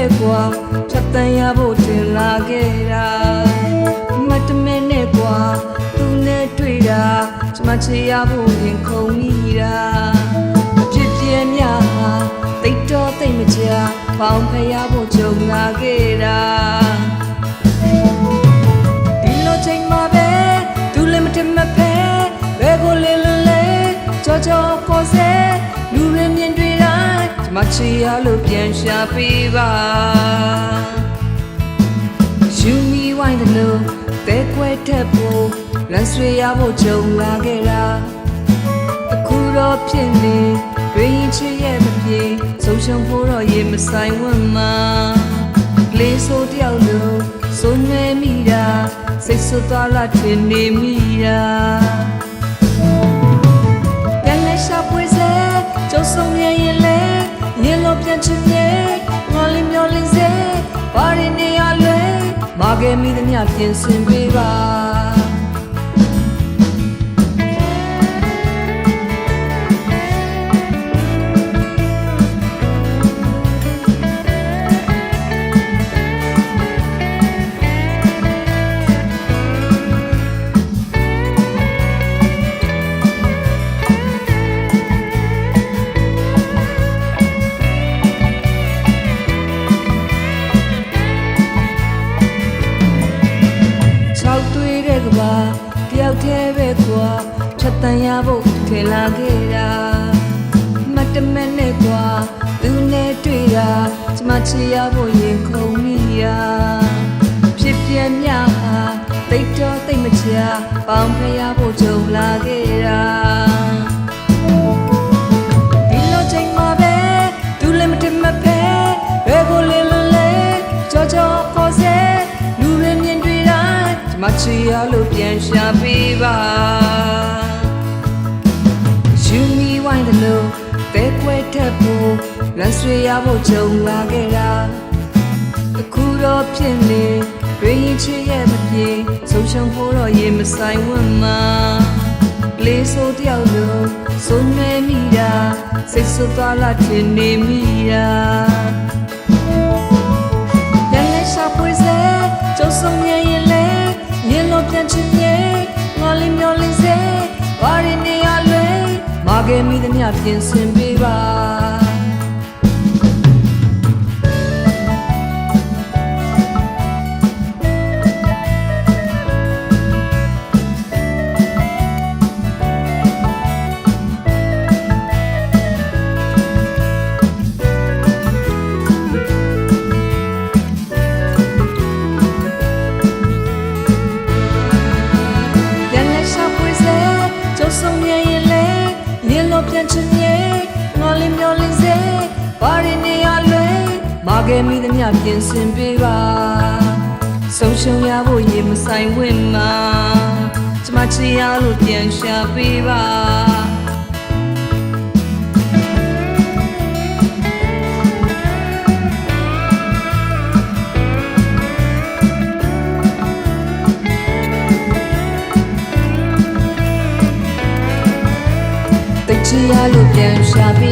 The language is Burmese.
ပဲကွာဖြတ်တန်းရဖို့တင်လာခဲ့တာမတ်တမဲနဲ့ကွာသူနဲ့တွေ့တာကျမချေရဖို့ရင်ခုန်မိတာအဖြစ်ပြဲများတိတ်တော့တိတ်မကြပေါင်းဖရဖို့ကြုံလာခဲ့တာဒီလိုချိန်မှာပဲသူလည်းမတင်မဖဲဘယ်ကိုလဲလဲကြောကြောကိုစဲလူရင်းမြင်တွေ့တိုင်းကျမချေရလို့ပြန်ရှာပေးပါယူမီဝိုင်းတယ်လို့တဲကွဲထက်ဖို့လမ်းဆွေရဖို့ကြုံလာခဲ့တာအခုတော့ဖြစ်နေတွေ့ရင်ချစ်ရဲ့မပြေဆုံးရှုံးဖို့တော့ရေမဆိုင်ဝတ်မှာကလေးဆိုတယောက်လို့ဆိုနေမိတာစိတ်ဆိုးသွားလာထင်နေမိတာပြန်လဲရှာပွေစေကျုံဆုံးရဲ့ရင်လဲရင်လို့ပြန်ချင်ရဲ့ငေါ်လေးမျောလင်းစေဘာရင်းနေရလဲမာခဲ့မိသမျှပြင်ဆင်ပေးပါတယောက်တည်းပဲကွာဖြတ်တန်းရဖို့ထင်လာခဲ့တာမတ်တမဲနဲ့ကွာသူနဲ့တွေ့တာကျမချေရဖို့ရင်ခုန်မိတာဖြစ်ပြဲများတိတ်တော့တိတ်မချပေါင်းဖရဖို့ကြုံလာခဲ့တာဒီလိုချိန်မှာပဲသူလည်းမတင်မဖဲဘယ်ကိုလဲလဲကြောကြောခေါ်စေလူရင်းမြင်တွေ့တိုင်းမချီရလို့ပြန်ရှာပေးပါယူမီဝိုင်းတယ်လို့တဲကွဲထက်ဖို့လမ်းဆွေရဖို့ကြုံလာခဲ့တာအခုတော့ဖြစ်နေတွေ့ရင်ချစ်ရဲ့မပြေဆုံးရှုံးဖို့တော့ရေမဆိုင်ဝတ်မှာကလေးဆိုတယောက်လို့ဆိုနေမိတာစိတ်ဆိုးသွားလာထင်နေမိတာပြန်လဲရှာပွေစေကျုံဆုံးရဲ့ရင်လဲရင်လို့ပြန်ချင်ရဲ့ငေါ်လေးမျောလင်းစေဘာရင်းနေရလဲမာခဲ့မိသမျှပြင်ဆင်ပေးပါပြန်ချင်ရဲ့ငေါ်လေးမျောလင်းစေဘာရင်းနေရလဲမာခဲ့မိသမျှပြင်ဆင်ပေးပါဆုံးရှုံးရဖို့ရေမဆိုင်ဝင့်မှာကျမချီရလို့ပြန်ရှာပေးပါချီရလို့ပြန်ရှာပေး